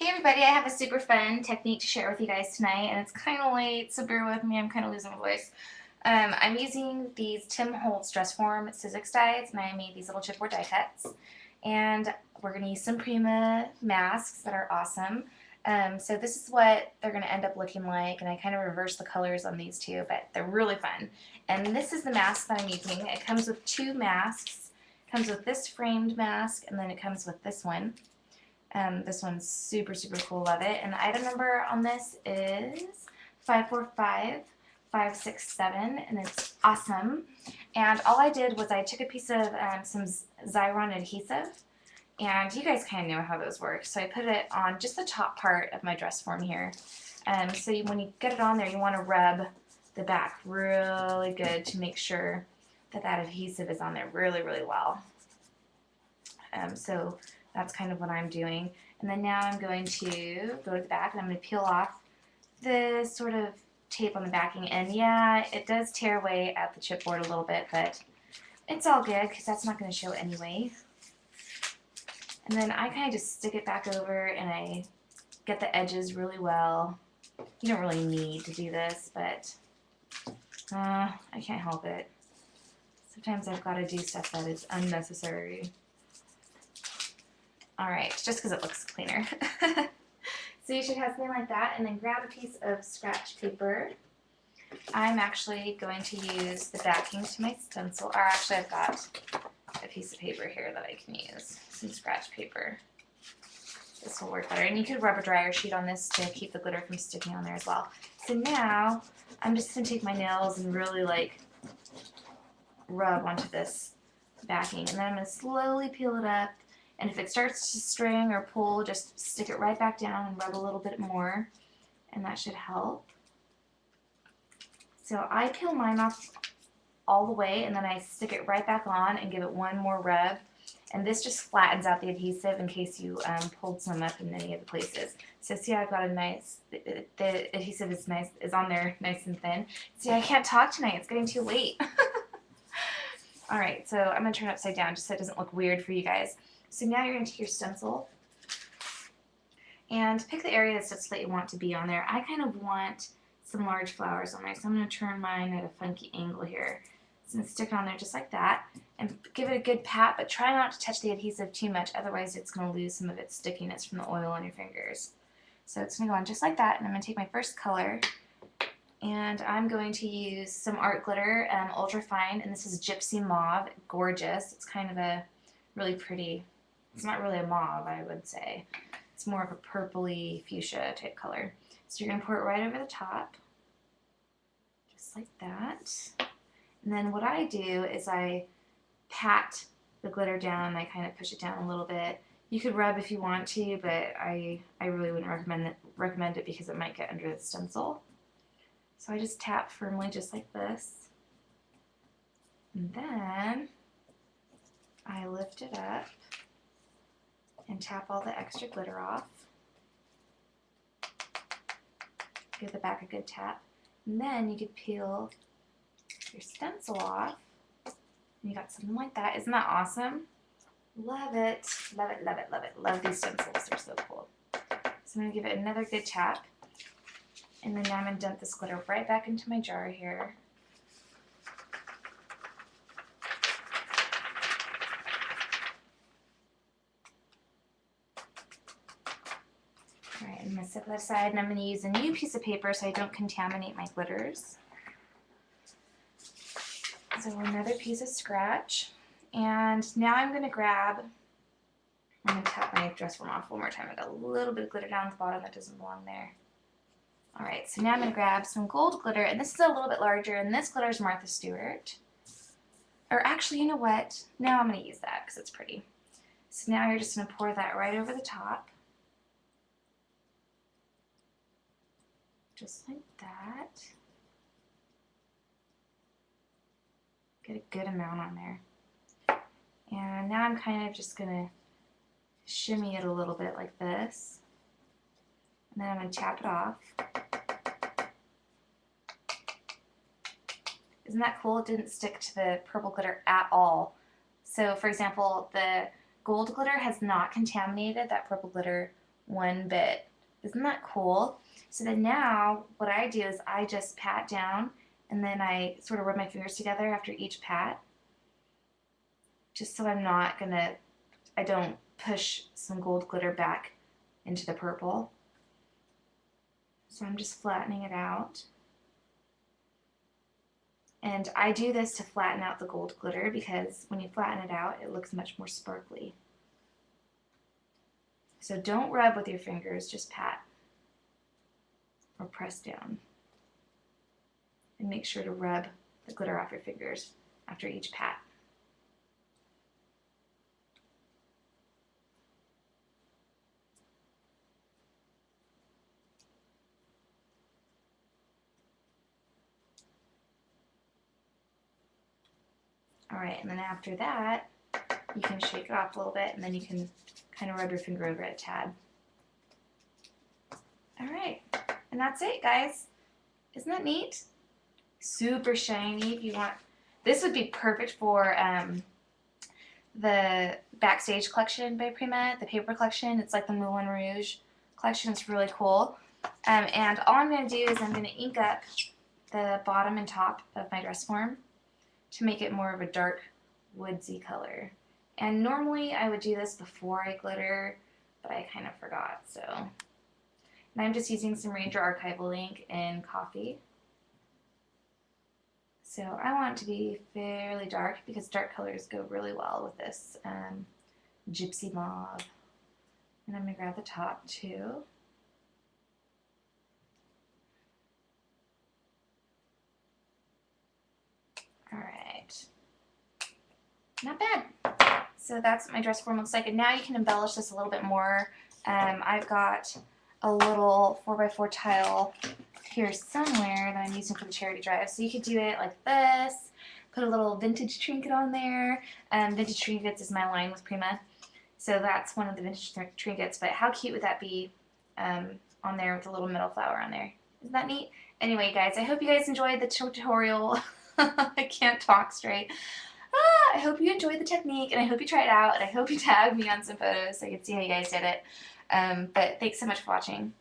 Hey everybody, I have a super fun technique to share with you guys tonight, and it's kind of late, so bear with me, I'm kind of losing my voice. I'm using these Tim Holtz Dressform Sizzix dies, and I made these little chipboard die cuts. And we're going to use some Prima masks that are awesome. So this is what they're going to end up looking like, and I kind of reversed the colors on these two, but they're really fun. And this is the mask that I'm using. It comes with two masks. It comes with this framed mask, and then it comes with this one. This one's super, super cool, love it. And the item number on this is 545567, and it's awesome. And all I did was I took a piece of some Xyron adhesive, and you guys kind of know how those work. So I put it on just the top part of my dress form here. So when you get it on there, you want to rub the back really good to make sure that that adhesive is on there really, really well. So that's kind of what I'm doing. And then now I'm going to go to the back and I'm going to peel off the sort of tape on the backing. And yeah, it does tear away at the chipboard a little bit, but it's all good because that's not going to show anyway. And then I kind of just stick it back over and I get the edges really well. You don't really need to do this, but I can't help it. Sometimes I've got to do stuff that is unnecessary. Alright, just because it looks cleaner. So you should have something like that, and then grab a piece of scratch paper. I'm actually going to use the backing to my stencil, or actually I've got a piece of paper here that I can use, some scratch paper. This will work better, and you could rub a dryer sheet on this to keep the glitter from sticking on there as well. So now, I'm just going to take my nails and really rub onto this backing, and then I'm going to slowly peel it up. And if it starts to string or pull, just stick it right back down and rub a little bit more, and that should help. So I peel mine off all the way, and then I stick it right back on and give it one more rub. And this just flattens out the adhesive in case you pulled some up in any of the places. So see, I've got a nice, the adhesive is on there nice and thin. See, I can't talk tonight, it's getting too late. Alright, so I'm going to turn it upside down just so it doesn't look weird for you guys. So now you're going to take your stencil and pick the area of the stencil that you want to be on there. I kind of want some large flowers on there, so I'm going to turn mine at a funky angle here. So I'm going to stick it on there just like that and give it a good pat, but try not to touch the adhesive too much, otherwise it's going to lose some of its stickiness from the oil on your fingers. So it's going to go on just like that, and I'm going to take my first color, and I'm going to use some art glitter, ultra fine, and this is Gypsy Mauve. Gorgeous. It's kind of a really pretty, it's not really a mauve, I would say. It's more of a purpley fuchsia type color. So you're going to pour it right over the top, just like that. And then what I do is I pat the glitter down, and I kind of push it down a little bit. You could rub if you want to, but I really wouldn't recommend it because it might get under the stencil. So I just tap firmly just like this. And then I lift it up and tap all the extra glitter off. Give the back a good tap. And then you could peel your stencil off. And you got something like that. Isn't that awesome? Love it. Love it, love it, love it. Love these stencils. They're so cool. So I'm going to give it another good tap. And then now I'm going to dump this glitter right back into my jar here. Alright, I'm going to set that aside, and I'm going to use a new piece of paper so I don't contaminate my glitters. So another piece of scratch. And now I'm going to I'm going to tap my dress form off one more time. I got a little bit of glitter down at the bottom that doesn't belong there. Alright, so now I'm going to grab some gold glitter, and this is a little bit larger, and this glitter is Martha Stewart. Or actually, you know what? Now I'm going to use that because it's pretty. So now you're just going to pour that right over the top. Just like that. Get a good amount on there. And now I'm kind of just going to shimmy it a little bit like this. And then I'm going to tap it off. Isn't that cool? It didn't stick to the purple glitter at all. So for example, the gold glitter has not contaminated that purple glitter one bit. Isn't that cool? So then now what I do is I just pat down and then I sort of rub my fingers together after each pat, just so I don't push some gold glitter back into the purple. So I'm just flattening it out. And I do this to flatten out the gold glitter because when you flatten it out, it looks much more sparkly. So don't rub with your fingers, just pat or press down. And make sure to rub the glitter off your fingers after each pat. Alright, and then after that, you can shake it off a little bit and then you can kind of rub your finger over it a tad. Alright, and that's it, guys. Isn't that neat? Super shiny. If you want, this would be perfect for the Backstage collection by Prima, the paper collection. It's like the Moulin Rouge collection. It's really cool. And all I'm going to do is I'm going to ink up the bottom and top of my Dressform to make it more of a dark woodsy color. And normally I would do this before I glitter, but I kind of forgot. So, and I'm just using some Ranger Archival ink in coffee. So I want it to be fairly dark because dark colors go really well with this gypsy mauve. And I'm going to grab the top too. Alright. Not bad. So that's what my Dressform looks like. And now you can embellish this a little bit more. I've got a little 4x4 tile here somewhere that I'm using for the charity drive. So you could do it like this, put a little vintage trinket on there. Vintage trinkets is my line with Prima. So that's one of the vintage trinkets. But how cute would that be on there with a little metal flower on there? Isn't that neat? Anyway, guys, I hope you guys enjoyed the tutorial. I can't talk straight. I hope you enjoyed the technique, and I hope you try it out, and I hope you tag me on some photos so I can see how you guys did it. But thanks so much for watching.